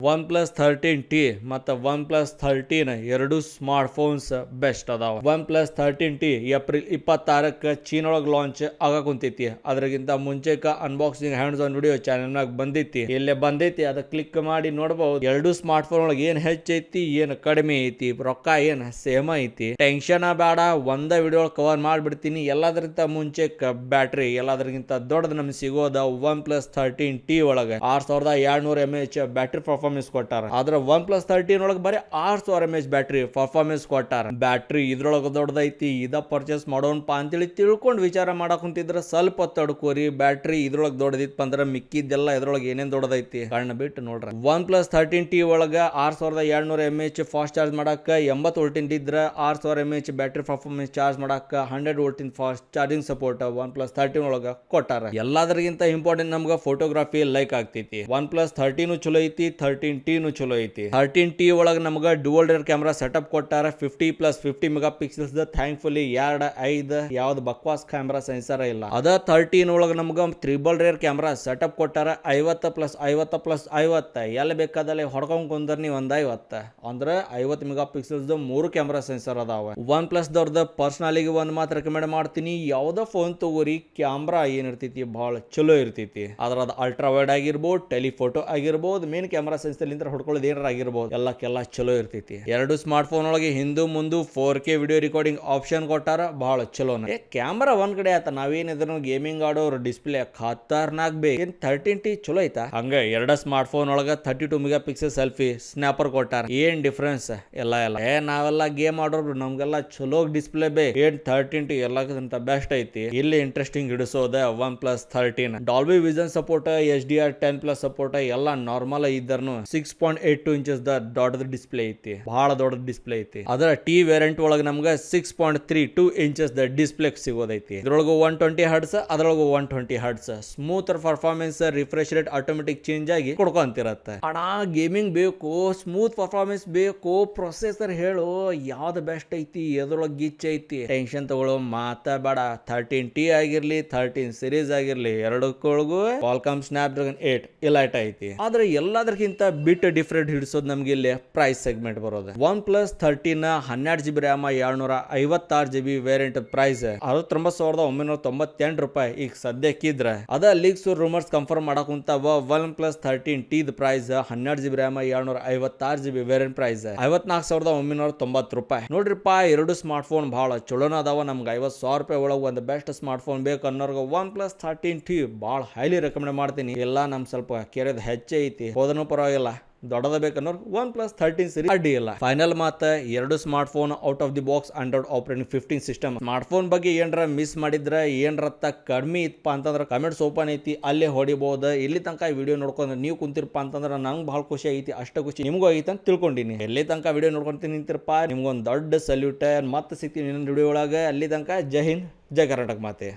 OnePlus 13T ಮತ್ತು OnePlus 13 ಎರಡು smart phones best ಅದಾವ. OnePlus 13T ಏಪ್ರಿಲ್ 26ಕ್ಕೆ ಚೀನೊಳಗೆ ಲಾಂಚ್ ಆಗಕುಂತೈತಿ. ಅದ್ರಗಿಂತ ಮುಂಚೆಕ ಅನ್ಬಾಕ್ಸಿಂಗ್ ಹ್ಯಾಂಡ್ಸ್ ಆನ್ ವಿಡಿಯೋ ಚಾನೆಲ್ನಾಗ ಬಂದೈತಿ. ಇಲ್ಲೇ ಬಂದೈತಿ, ಅದ ಕ್ಲಿಕ್ ಮಾಡಿ ನೋಡಬಹುದು. ಎರಡು ಸ್ಮಾರ್ಟ್ ಫೋನ್ ಒಳಗೆ ಏನ್ ಹೆಚ್ಚೈತಿ, ಏನ್ ಕಡಿಮೆ ಐತಿ, ರೊಕ್ಕ ಏನ್ ಸೇಮ್ ಐತಿ. ಟೆನ್ಷನ್ ಬೇಡ, ಒಂದ ವಿಡಿಯೋ ಕವರ್ ಮಾಡ್ಬಿಡ್ತೀನಿ. ಎಲ್ಲದರಿಂದ ಮುಂಚೆಕ ಬ್ಯಾಟ್ರಿ ಎಲ್ಲದಕ್ಕಿಂತ ದೊಡ್ಡದು ನಮ್ಗೆ ಸಿಗೋದ OnePlus 13T ಒಳಗೆ 6200 mAh ಬ್ಯಾಟ್ರಿ ಪರ್ಫಾರ್ಮೆನ್ಸ್ ಕೊಟ್ಟಾರ. ಆದ್ರೆ OnePlus 13 ಒಳಗೆ ಬರೀ 6000 mAh ಬ್ಯಾಟ್ರಿ ಪರ್ಫಾರ್ಮೆನ್ಸ್ ಕೊಟ್ಟಾರ. ಬ್ಯಾಟ್ರಿ ಇದ್ರೊಳಗೆ ದೊಡ್ಡದೈತಿ, ಇದ ಪರ್ಚೇಸ್ ಮಾಡೋಣಪ್ಪ ಅಂತೇಳಿ ತಿಳ್ಕೊಂಡು ವಿಚಾರ ಮಾಡಕ್ ಕುಂತಿದ್ರೆ ಸ್ವಲ್ಪ ತಡ್ಕೋರಿ. ಬ್ಯಾಟ್ರಿ ಇದ್ರೊಳಗೆ ದೊಡ್ಡದಿತ್ತು ಅಂದ್ರೆ ಮಿಕ್ಕಿದ್ದೆಲ್ಲ ಇದ್ರೊಳಗೆ ಏನೇನ್ ದೊಡ್ಡದೈತಿ ಕಣ್ಣ ಬಿಟ್ಟು ನೋಡ್ರಿ. OnePlus 13T ಒಳಗೆ 6200 mAh ಫಾಸ್ಟ್ ಚಾರ್ಜ್ ಮಾಡಾಕ 80 ವೋಲ್ಟಿಂದ ಇದ್ರೆ 6000 mAh ಬ್ಯಾಟ್ರಿ ಪರ್ಫಾರ್ಮೆನ್ಸ್ ಚಾರ್ಜ್ ಮಾಡಾಕ 100 ವೋಲ್ಟಿಂದ ಫಾಸ್ಟ್ ಚಾರ್ಜಿಂಗ್ ಸಪೋರ್ಟ್ OnePlus 13 ಒಳಗೆ ಕೊಟ್ಟಾರ. ಎಲ್ಲದರಿಗಿಂತ ಇಂಪಾರ್ಟೆಂಟ್ ನಮ್ಗೆ ಫೋಟೋಗ್ರಫಿ ಲೈಕ್ ಆಗ್ತೈತಿ. OnePlus 13 ಚಲೋ ಐತಿ, 13T ಚಲೋ ಐತಿ. 13T ಒಳಗೆ ನಮ್ಗೆ ಡುವಲ್ ರೇರ್ ಕ್ಯಾಮ್ರಾ ಸೆಟಪ್ ಕೊಟ್ಟಾರ. 50+50 ಮೆಗಾ ಪಿಕ್ಸೆಲ್ಸ್ ಥ್ಯಾಂಕ್ಫುಲಿ 2.5 ಯಾವ್ದು ಬಕ್ವಾಸ್ ಕ್ಯಾಮ್ರಾ ಸೆನ್ಸರ್ ಇಲ್ಲ. ಅದ 13 ಒಳಗೆ ನಮ್ಗೆ ತ್ರಿಬಲ್ ರೇರ್ ಕ್ಯಾಮ್ರಾ ಸೆಟಪ್ ಕೊಟ್ಟಾರ. 50+50+50 ಎಲ್ಲಿ ಬೇಕಾದಲ್ಲಿ ಹೊಡ್ಕೊಂಡ್ ಕುಂದ್ರಿ ಒಂದ್ 50 ಅಂದ್ರೆ 50 ಮೆಗಾ ಪಿಕ್ಸೆಲ್ಸ್ 3 ಕ್ಯಾಮ್ರಾ ಸೆನ್ಸರ್ ಅದಾವ. OnePlus ದವ್ರದ ಪರ್ಸನಲಿಗೆ ಒಂದ್ ಮಾತ್ರ ರೆಕಮೆಂಡ್ ಮಾಡ್ತೀನಿ, ಯಾವ್ದೋ ಫೋನ್ ತಗೋರಿ, ಕ್ಯಾಮ್ರಾ ಏನಿರ್ತೈತಿ ಬಹಳ ಚಲೋ ಇರ್ತೈತಿ. ಅದ್ರದ ಅಲ್ಟ್ರಾ ವೈಡ್ ಆಗಿರ್ಬೋದು, ಟೆಲಿಫೋಟೋ ಆಗಿರ್ಬೋದು, ಮೇನ್ ಕ್ಯಾಮ್ರಾ ಸೆನ್ಸರ್ ಇಂದ ಹೊಡ್ಕೊಳ್ಳೋದು ಏನಾರ ಆಗಿರ್ಬೋದು, ಎಲ್ಲಕ್ಕೆಲ್ಲ ಚಲೋ ಇರ್ತೈತಿ. ಎರಡು ಸ್ಮಾರ್ಟ್ ಫೋನ್ ಒಳಗೆ ಹಿಂದು ಮುಂದು 4K ವಿಡಿಯೋ ರೆಕಾರ್ಡಿಂಗ್ ಆಪ್ಷನ್ ಕೊಟ್ಟಾರ, ಬಹಳ ಚಲೋನ. ಕ್ಯಾಮ್ರಾ ಒಂದ್ ಕಡೆ ಆತ, ನಾವೇನಿದ್ರು ಗೇಮಿಂಗ್ ಆಡೋರು ಡಿಸ್ಪ್ಲೇ ಖತರ್ನಾಕ್ ಬೇ. ಏನ್ 13T ಚಲೋ ಐತಾ? ಹಂಗ ಎರಡ ಸ್ಮಾರ್ಟ್ ಫೋನ್ ಒಳಗ 32 ಮೆಗಾ ಪಿಕ್ಸೆಲ್ ಸೆಲ್ಫಿ ಸ್ನ್ಯಾಪರ್ ಕೊಟ್ಟಾರ. ಏನ್ ಡಿಫ್ರೆನ್ಸ್ ಎಲ್ಲ ನಾವೆಲ್ಲ ಗೇಮ್ ಆಡೋರು, ನಮ್ಗೆಲ್ಲ ಚಲೋ ಡಿಸ್ಪ್ಲೇ ಬೇ. ಏನ್ 13T ಎಲ್ಲಕ್ಕಿಂತ ಬೆಸ್ಟ್ ಐತಿ. ಇಲ್ಲಿ ಇಂಟ್ರೆಸ್ಟಿಂಗ್ ಹಿಡಿಸೋದ OnePlus 13 Dolby vision support, HDR10+ support ಎಲ್ಲ ನಾರ್ಮಲ್ ಇದ್ದರ್ನು 6.82 ಇಂಚಸ್ ದೊಡ್ಡದ ಡಿಸ್ಪ್ಲೇ ಐತಿ, ಬಹಳ ದೊಡ್ಡ ಡಿಸ್ಪ್ಲೇ ಐತಿ. ಅದರ ಟಿ ವೇರಿಯಂಟ್ ಒಳಗೆ ನಮ್ಗೆ 6.32 ಇಂಚಸ್ ಡಿಸ್ಪ್ಲೇ ಸಿಗೋದೈತಿ. ಇದ್ರೊಳಗು 120 ಹರ್ಟ್ಸ್, ಅದ್ರೊಳಗು 120 hertz. Smooth performance, refresh rate automatic change ಆಗಿ ಕೊಡ್ಕೊಂತಿರತ್ತೆ. ಅಣ್ಣ ಗೇಮಿಂಗ್ ಬೇಕು, ಸ್ಮೂತ್ ಪರ್ಫಾರ್ಮೆನ್ಸ್ ಬೇಕು, ಪ್ರೊಸೆಸರ್ ಹೇಳು ಯಾವ್ದು ಬೆಸ್ಟ್ ಐತಿ, ಎದ್ರೊಳಗೆ ಗಿಚ್ ಐತಿ, ಟೆನ್ಷನ್ ತಗೊಳ್ಳೋ ಮಾತಾ ಬೇಡ. 13T ಆಗಿರ್ಲಿ, 13 ಸೀರೀಸ್ ಆಗಿರ್ಲಿ, ಎರಡಕ್ಕೊಳಗು Qualcomm Snapdragon 8 ಇಲೈಟ್ ಐತಿ. ಆದ್ರೆ ಎಲ್ಲದಕ್ಕಿಂತ ಬಿಟ್ ಡಿಫ್ರೆಂಟ್ ಹಿಡಿಸೋದು ನಮ್ಗೆ ಇಲ್ಲಿ ಪ್ರೈಸ್ ಸೆಗ್ಮೆಂಟ್ ಬರೋದು. OnePlus 13 12GB RAM 256GB variant price 69,998 ರೂಪಾಯಿ ಈಗ ಸದ್ಯಕ್ಕಿದ್ರೆ. ಅದ ಲೀಕ್ಸ್ ರೂಮರ್ಸ್ ಕನ್ಫರ್ಮ್ ಮಾಡಕುಂತಾವ. OnePlus 13T price 12GB RAM 256GB variant price 54,990 ರೂಪಾಯಿ. ನೋಡ್ರಿಪ್ಪ, ಎರಡು ಸ್ಮಾರ್ಟ್ ಫೋನ್ ಬಹಳ ಚಲೋನ ಅದಾವ. ನಮ್ಗೆ 50,000 ರೂಪಾಯಿ ಒಳಗೆ ಒಂದು ಬೆಸ್ಟ್ ಸ್ಮಾರ್ಟ್ ಫೋನ್ ಬೇಕು ಅನ್ನೋರ್ಗ OnePlus 13T ಬಹಳ ಹೈಲಿ ರೆಕಮೆಂಡ್ ಮಾಡ್ತೀನಿ. ಎಲ್ಲ ನಮ್ ಸ್ವಲ್ಪ ಕೆರೆದ ಹೆಚ್ಚೆ ಐತಿ, ಹೋದನು ಪರವಾಗಿಲ್ಲ. ದೊಡ್ಡದ ಬೇಕನ್ನೋರು OnePlus 13 ಸೀರೀಸ್ ಅಡ್ಡಿ ಇಲ್ಲ. ಫೈನಲ್ ಮಾತ, ಎರಡು smart phone out of the box Android operating 15 system. Smart phone ಬಗ್ಗೆ ಏನ್ರ ಮಿಸ್ ಮಾಡಿದ್ರೆ, ಏನ್ರತ್ತ ಕಡಿಮೆ ಇತ್ತಪ್ಪ ಅಂತಂದ್ರೆ ಕಮೆಂಟ್ಸ್ ಓಪನ್ ಐತಿ, ಅಲ್ಲೇ ಹೊಡಿಬಹುದು. ಇಲ್ಲಿ ತನಕ ವಿಡಿಯೋ ನೋಡ್ಕೊಂಡು ನೀವು ಕುಂತಿರಪ್ಪ ಅಂತಂದ್ರೆ ನಂಗೆ ಬಹಳ ಖುಷಿ ಐತಿ, ಅಷ್ಟ ಖುಷಿ ನಿಮಗೂ ಐತಿ ಅಂತ ತಿಳ್ಕೊಂಡಿನಿ. ಎಲ್ಲಿ ತನಕ ವಿಡಿಯೋ ನೋಡ್ಕೊಂತೀನಿ ನಿಂತಿರಪ್ಪ, ನಿಮ್ಗೊಂದು ದೊಡ್ಡ ಸಲ್ಯೂಟ್. ಮತ್ತೆ ಸಿಗ್ತೀನಿ ಇನ್ನೊಂದು ವಿಡಿಯೋ ಒಳಗೆ. ಅಲ್ಲಿ ತನಕ ಜೈ ಹಿಂದ್, ಜೈ ಕರ್ನಾಟಕ ಮಾತೆ.